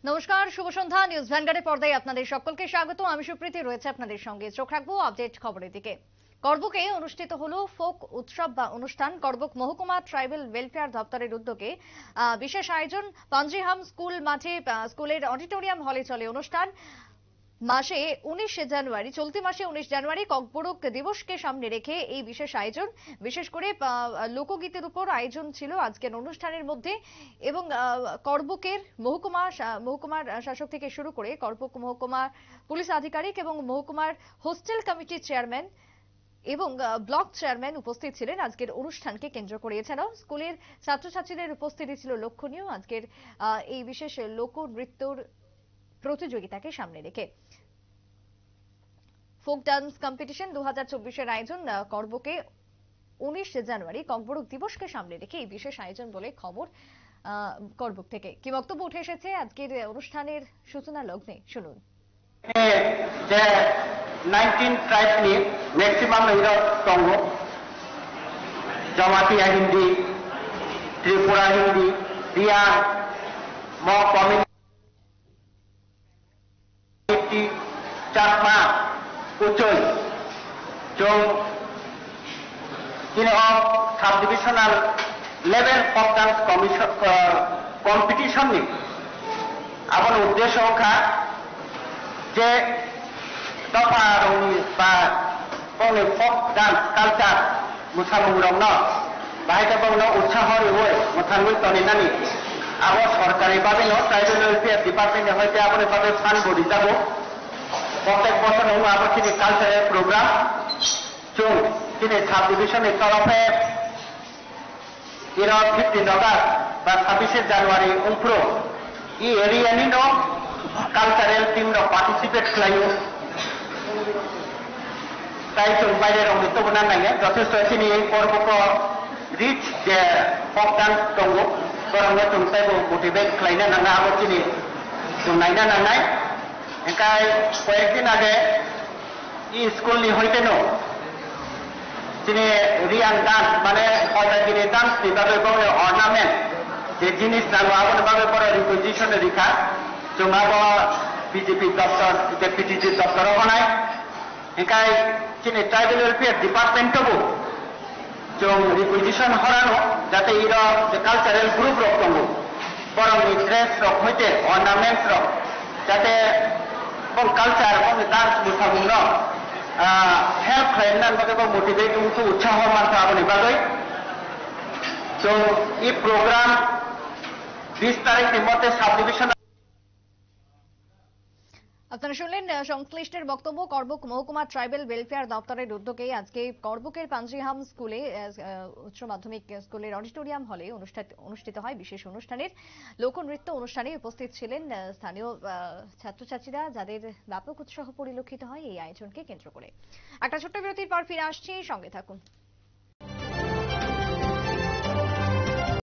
নমস্কার, শুভ সন্ধ্যা। নিউজ ভ্যানগার্ডের পর্দায় আপনাদের সকলকে স্বাগত। আমি সুপ্রীতি রয়েছে আপনাদের সঙ্গে। চোখ রাখবো আপডেট খবরের দিকে। করবুকে অনুষ্ঠিত হলো ফোক উৎসব বা অনুষ্ঠান। করবুক মহকুমা ট্রাইবাল ওয়েলফেয়ার দপ্তরের উদ্যোগে বিশেষ আয়োজন। পাঞ্জিহাম স্কুল মাঠে স্কুলের অডিটোরিয়াম হলে চলে অনুষ্ঠান। চলতি মাসে 19 জানুয়ারি ককবরক দিবসকে সামনে রেখে এই বিশেষ আয়োজন। বিশেষ করে লোকগীতের উপর আয়োজন ছিল আজকের অনুষ্ঠানের মধ্যে। এবং করবুকের মহকুমার শাসক থেকে শুরু করে করবুক মহকুমার পুলিশ আধিকারিক এবং মহকুমার হোস্টেল কমিটির চেয়ারম্যান এবং ব্লক চেয়ারম্যান উপস্থিত ছিলেন আজকের অনুষ্ঠানকে কেন্দ্র করে। এছাড়াও স্কুলের ছাত্রছাত্রীদের উপস্থিতি ছিল লক্ষণীয় আজকের এই বিশেষ লোকনৃত্যর প্রতিযোগিতাকে সামনে রেখে। ফোক ডান্স কম্পিটিশন 2024-এর আয়োজন। করবুকে 19 জানুয়ারি ককবরক দিবসকে সামনে রেখে এই বিশেষ আয়োজন বলে খবর করবুক থেকে। কি বক্তব্য উঠে এসেছে আজকের অনুষ্ঠানের সূচনা লগ্নে, শুনুন। 19 ট্রাইব নিয়ে ম্যাক্সিমাম সঙ্গ জমাতিয়া হিন্দি, ত্রিপুরা হিন্দি, রিয়া ম কমিউনিটি চাকমা উচই जों साब divisional level fuck dance competition आबाद उद्देश्य का जे दफा फक डांस कालचार मोसामुंग बाहाय उत्साह मोसामुई तनिनानी अब सरकारी भावे ट्राइबल वेलफेयर डिपार्टमेंट हयতো आबाद भावे फान बडी যাব प्रत्येक बছর आबाद कालचारल प्रोग्राम जों साब डिविजन तरफे 15 अगस्त 26 जानुआरी उनफ्रो एरिया कालचारल टीम पार्टिसिपेट खालायो ताई जों बायरे रंगितो नांगो जथेष्ट पर्वको रिच जे फक डांस दङ बरंनो जों ताइबो मोटिवेट खालायनो नाङा आबाद जों नायना नांनाय एंखाय कयेकदिन आगे स्कूल नि हयतेनो रियान डांस माने अदागिरी डांस अर्नामेंट जे जिनिस नांगौ आबाद भावे रिकुइजिशन रिखा जों अब बीजेपी दफ्तर डेपुटी दफ्तर होनाय एंखाय ट्राइबल वेलफेयर डिपार्टमेंट जों रिकुइजिशन हरानो जाते कालचारल ग्रुप रक दङ बरंनि ड्रेस रक हयते अर्नामेंट रक जाते कालचार डांस मोसामुंग हेल्प खालामनानै मोटिवेट उत्साह मानता आबादनि बागै जों ये प्रोग्राम 20 तारीख मध्य साब डिविजन। আপনারা শুনলেন সংশ্লিষ্টের বক্তব্য। করবুক মহকুমা ট্রাইবাল ওয়েলফেয়ার দপ্তরের উদ্যোগে আজকে করবুকের পাঞ্জিহাম স্কুলে উচ্চ মাধ্যমিক স্কুলের অডিটোরিয়াম হলে অনুষ্ঠিত হয় বিশেষ অনুষ্ঠানের লোকনৃত্য অনুষ্ঠানে উপস্থিত ছিলেন স্থানীয় ছাত্রছাত্রীরা, যাদের ব্যাপক উৎসাহ পরিলক্ষিত হয় এই আয়োজনকে কেন্দ্র করে। একটা ছোট্ট বিরতির পর ফিরে আসছি, সঙ্গে থাকুন।